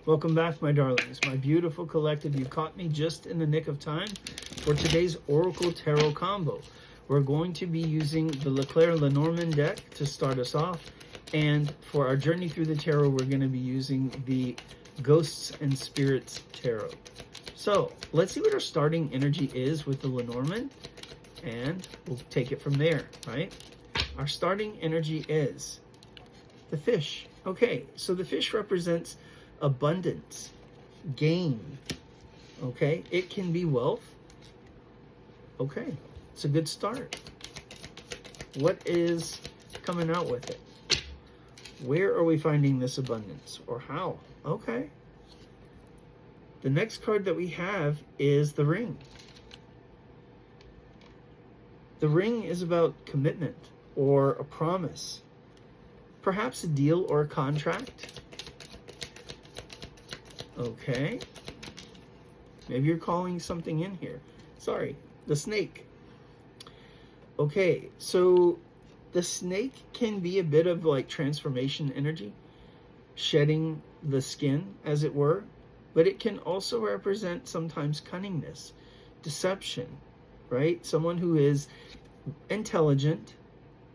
Welcome back, my darlings, my beautiful collective. You caught me just in the nick of time for today's Oracle Tarot combo. We're going to be using the Leclerc-Lenormand deck to start us off, and for our journey through the tarot, we're going to be using the Ghosts and Spirits Tarot. So let's see what our starting energy is with the Lenormand, and we'll take it from there, right? Our starting energy is the fish. Okay, so the fish represents abundance, gain. Okay, it can be wealth. Okay, it's a good start. What is coming out with it? Where are we finding this abundance, or how? Okay. The next card that we have is the ring. The ring is about commitment or a promise, perhaps a deal or a contract. Okay. Maybe you're calling something in here. Sorry, the snake. Okay, so the snake can be a bit of like transformation energy, shedding the skin, as it were, but it can also represent sometimes cunningness, deception, right? Someone who is intelligent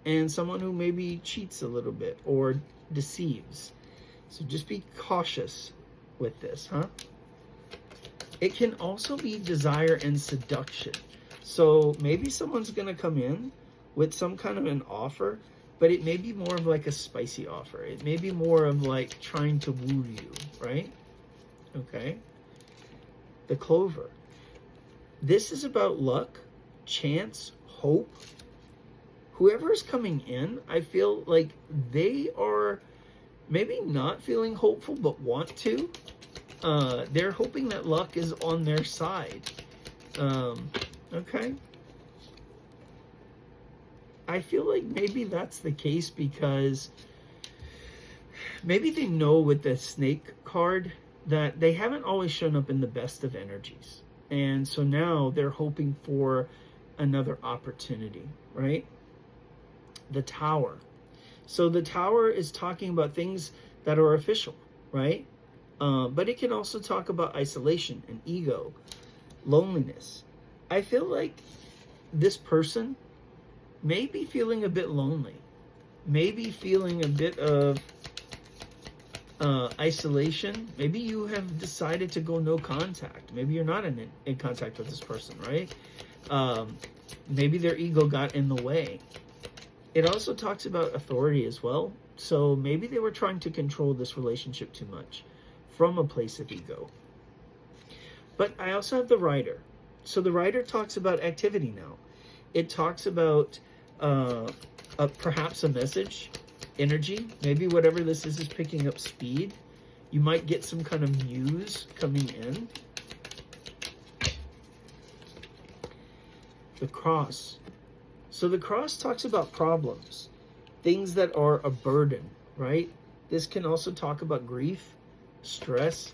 and someone who maybe cheats a little bit or deceives. So just be cautious with this, huh? It can also be desire and seduction. So maybe someone's going to come in with some kind of an offer, but it may be more of like a spicy offer. It may be more of like trying to woo you, right? Okay. The clover. This is about luck, chance, hope. Whoever is coming in, I feel like they are maybe not feeling hopeful, but want to. They're hoping that luck is on their side. Okay. I feel like maybe that's the case because maybe they know with the snake card that they haven't always shown up in the best of energies. And so now they're hoping for another opportunity, right? The tower. So the tower is talking about things that are official, right? But it can also talk about isolation and ego, loneliness. I feel like this person may be feeling a bit lonely, maybe feeling a bit of isolation. Maybe you have decided to go no contact. Maybe you're not in contact with this person, right? Maybe their ego got in the way. It also talks about authority as well. So maybe they were trying to control this relationship too much from a place of ego. But I also have the Rider. So the Rider talks about activity now. It talks about perhaps a message, energy. Maybe whatever this is picking up speed. You might get some kind of news coming in. The Cross. So the Cross talks about problems, things that are a burden, right? This can also talk about grief, stress,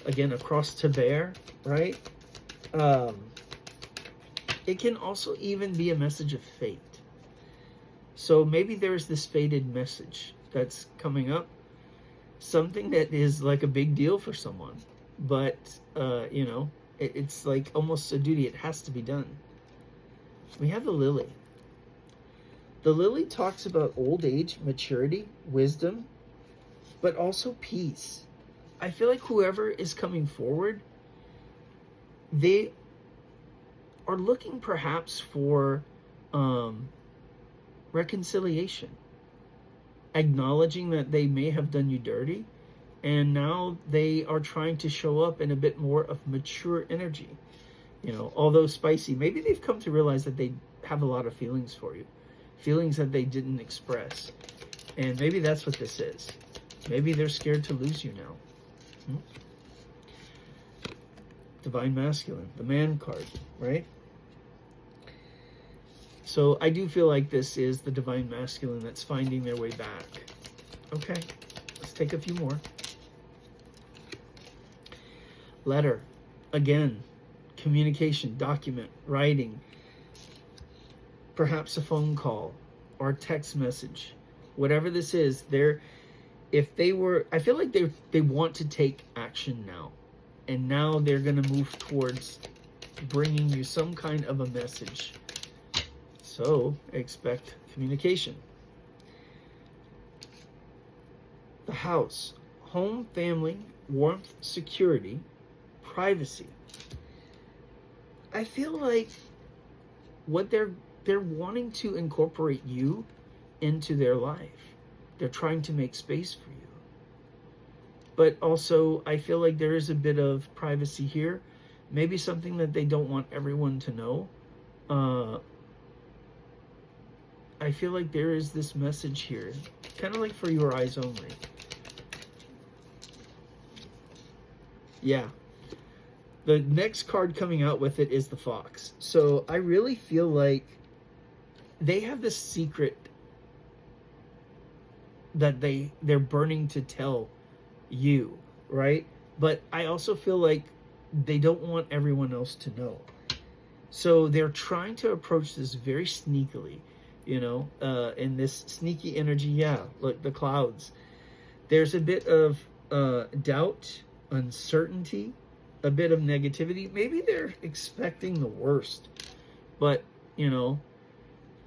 again, a cross to bear, right? It can also even be a message of fate. So maybe there's this fated message that's coming up, something that is like a big deal for someone, but, you know, it's like almost a duty. It has to be done. We have the Lily. The Lily talks about old age, maturity, wisdom, but also peace. I feel like whoever is coming forward, they are looking perhaps for reconciliation, acknowledging that they may have done you dirty, and now they are trying to show up in a bit more of mature energy. You know, although spicy, maybe they've come to realize that they have a lot of feelings for you, feelings that they didn't express. And maybe that's what this is. Maybe they're scared to lose you now. Divine Masculine, the Man card, right? So I do feel like this is the Divine Masculine that's finding their way back. Okay, let's take a few more. Letter, again, communication, document, writing, perhaps a phone call or a text message. Whatever this is, if they were, I feel like they want to take action now, and now they're going to move towards bringing you some kind of a message. So expect communication. The house, home, family, warmth, security, privacy. I feel like what they're wanting to incorporate you into their life. They're trying to make space for you. But also, I feel like there is a bit of privacy here. Maybe something that they don't want everyone to know. I feel like there is this message here, kind of like for your eyes only. Yeah. The next card coming out with it is the Fox. So I really feel like they have this secret that they're burning to tell you, right? But I also feel like they don't want everyone else to know. So they're trying to approach this very sneakily, you know, in this sneaky energy. Yeah, look, the clouds. There's a bit of doubt, uncertainty, a bit of negativity. Maybe they're expecting the worst, but, you know,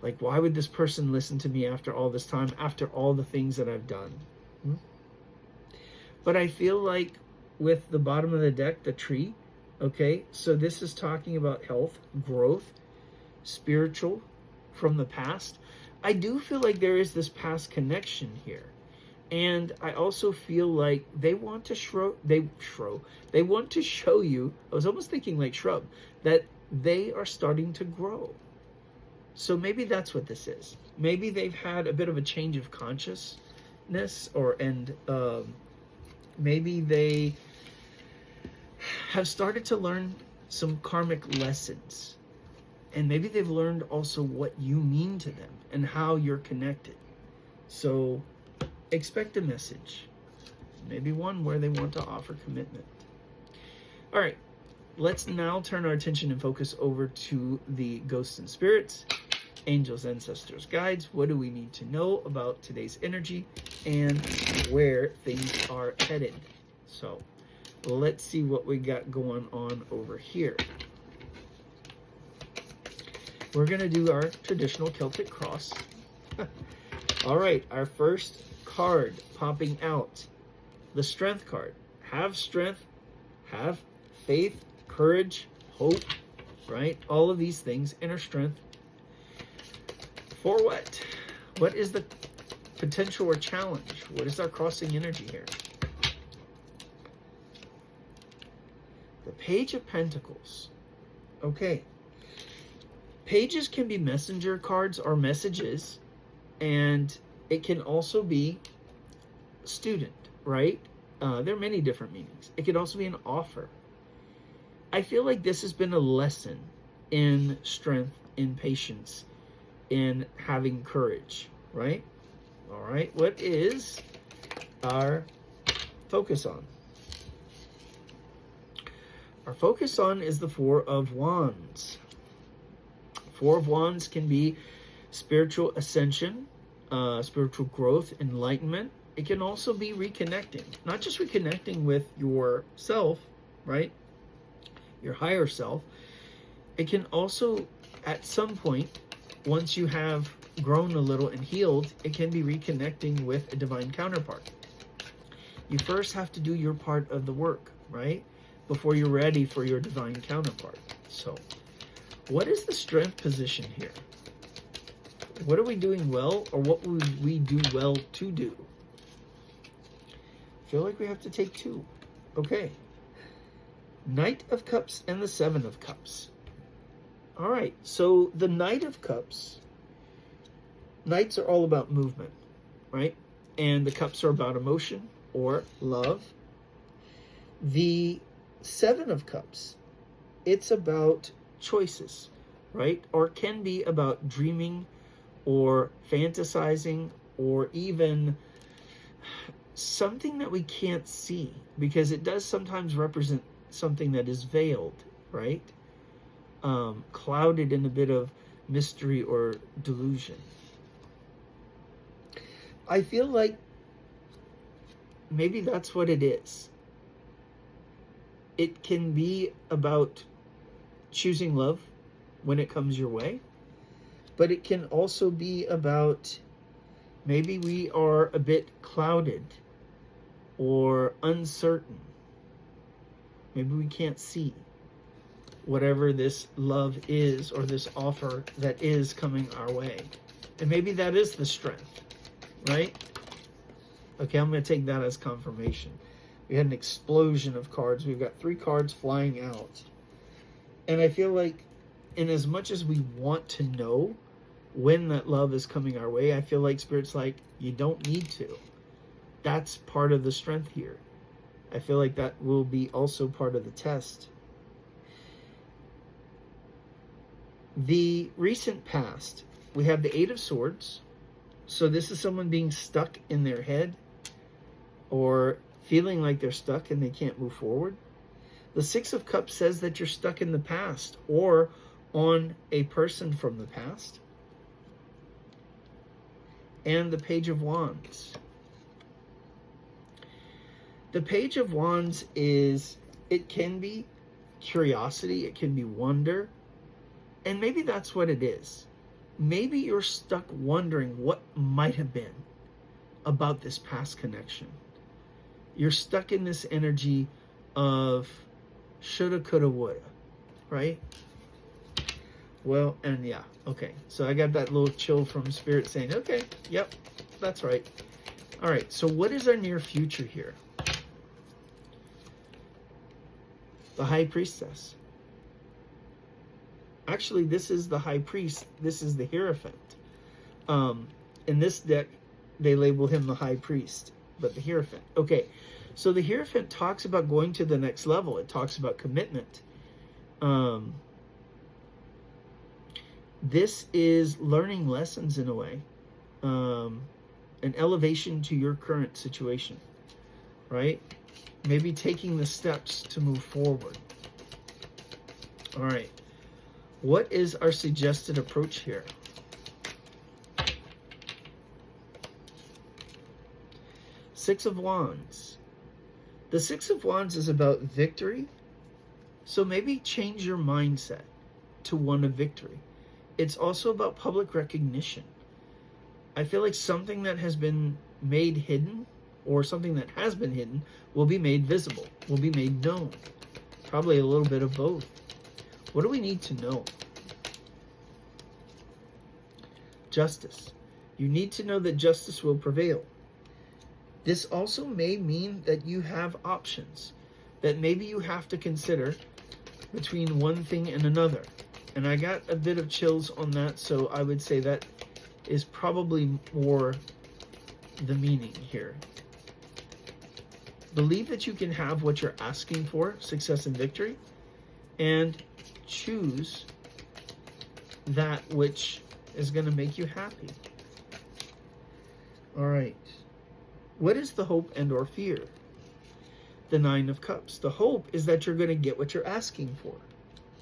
like, why would this person listen to me after all this time, after all the things that I've done? But I feel like with the bottom of the deck, the tree, okay, so this is talking about health, growth, spiritual from the past. I do feel like there is this past connection here. And I also feel like they want to they want to show you, I was almost thinking like shrub, that they are starting to grow. So maybe that's what this is. Maybe they've had a bit of a change of consciousness, maybe they have started to learn some karmic lessons. And maybe they've learned also what you mean to them and how you're connected. So expect a message. Maybe one where they want to offer commitment. All right, let's now turn our attention and focus over to the ghosts and spirits, angels, ancestors, guides. What do we need to know about today's energy and where things are headed? So let's see what we got going on over here. We're going to do our traditional Celtic cross. All right, our first card popping out, the Strength card. Have strength, have faith, courage, hope, right? All of these things, inner strength. For what? What is the potential or challenge? What is our crossing energy here? The Page of Pentacles. Okay. Pages can be messenger cards or messages, and it can also be student, right? There are many different meanings. It could also be an offer. I feel like this has been a lesson in strength, in patience, in having courage, right? All right, what is our focus on? Our focus on is the Four of Wands. Four of Wands can be spiritual ascension, spiritual growth, enlightenment. It can also be reconnecting, not just reconnecting with yourself, right? Your higher self. It can also, at some point, once you have grown a little and healed, it can be reconnecting with a divine counterpart. You first have to do your part of the work, right? Before you're ready for your divine counterpart. So, what is the strength position here? What are we doing well, or what would we do well to do? I feel like we have to take two. Okay. Knight of Cups and the Seven of Cups. All right, so the Knight of Cups, Knights are all about movement, right? And the Cups are about emotion or love. The Seven of Cups, it's about choices, right? Or can be about dreaming or fantasizing or even something that we can't see, because it does sometimes represent something that is veiled, right? Clouded in a bit of mystery or delusion. I feel like maybe that's what it is. It can be about choosing love when it comes your way, but it can also be about maybe we are a bit clouded or uncertain. Maybe we can't see whatever this love is or this offer that is coming our way. And maybe that is the strength, right? Okay, I'm going to take that as confirmation. We had an explosion of cards. We've got 3 cards flying out. And I feel like in as much as we want to know when that love is coming our way, I feel like Spirit's like, you don't need to. That's part of the strength here. I feel like that will be also part of the test. The recent past, we have the 8 of Swords. So this is someone being stuck in their head or feeling like they're stuck and they can't move forward. The 6 of Cups says that you're stuck in the past or on a person from the past. And the Page of Wands. The Page of Wands is, it can be curiosity, it can be wonder, and maybe that's what it is. Maybe you're stuck wondering what might have been about this past connection. You're stuck in this energy of shoulda, coulda, woulda, right? Well, and yeah, okay. So I got that little chill from Spirit saying, okay, yep, that's right. All right, so what is our near future here? The High Priestess. Actually, this is the High Priest. This is the Hierophant. In this deck, they label him the High Priest, but the Hierophant. Okay, so the Hierophant talks about going to the next level. It talks about commitment. This is learning lessons in a way. An elevation to your current situation, right? Maybe taking the steps to move forward. All right. What is our suggested approach here? Six of Wands. The Six of Wands is about victory. So maybe change your mindset to one of victory. It's also about public recognition. I feel like something that has been made hidden or something that has been hidden will be made visible, will be made known. Probably a little bit of both. What do we need to know? Justice. You need to know that justice will prevail. This also may mean that you have options, that maybe you have to consider between one thing and another. And I got a bit of chills on that, so I would say that is probably more the meaning here. Believe that you can have what you're asking for, success and victory, and choose that which is going to make you happy. All right. What is the hope and or fear? The Nine of Cups. The hope is that you're going to get what you're asking for,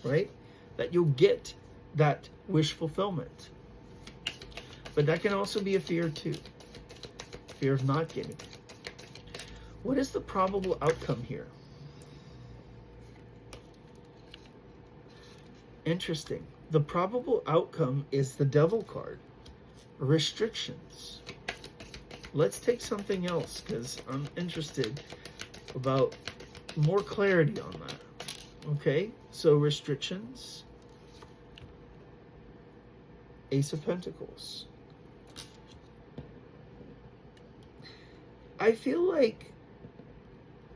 right? That you'll get that wish fulfillment. But that can also be a fear too. Fear of not getting it. What is the probable outcome here? Interesting. The probable outcome is the Devil card. Restrictions. Let's take something else because I'm interested about more clarity on that. Okay, so restrictions. Ace of Pentacles. I feel like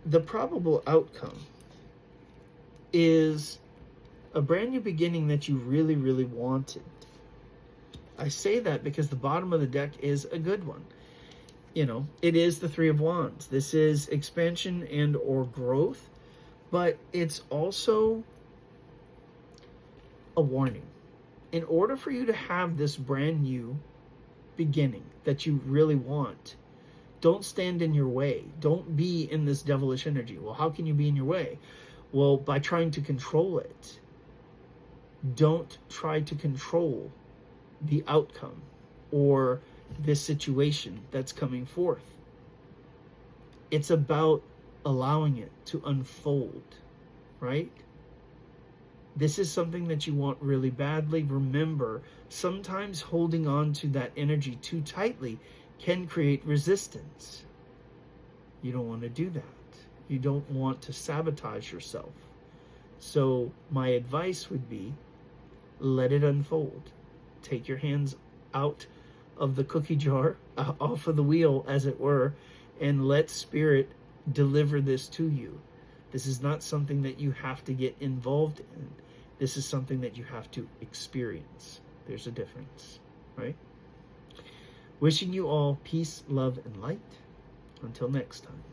the probable outcome is a brand new beginning that you really, really wanted. I say that because the bottom of the deck is a good one. You know, it is the Three of Wands. This is expansion and or growth, but it's also a warning. In order for you to have this brand new beginning that you really want, don't stand in your way. Don't be in this devilish energy. Well, how can you be in your way? Well, by trying to control it. Don't try to control the outcome or this situation that's coming forth. It's about allowing it to unfold, right? This is something that you want really badly. Remember, sometimes holding on to that energy too tightly can create resistance. You don't want to do that. You don't want to sabotage yourself. So my advice would be, let it unfold. Take your hands out of the cookie jar, off of the wheel, as it were, and let Spirit deliver this to you. This is not something that you have to get involved in. This is something that you have to experience. There's a difference, right? Wishing you all peace, love, and light. Until next time.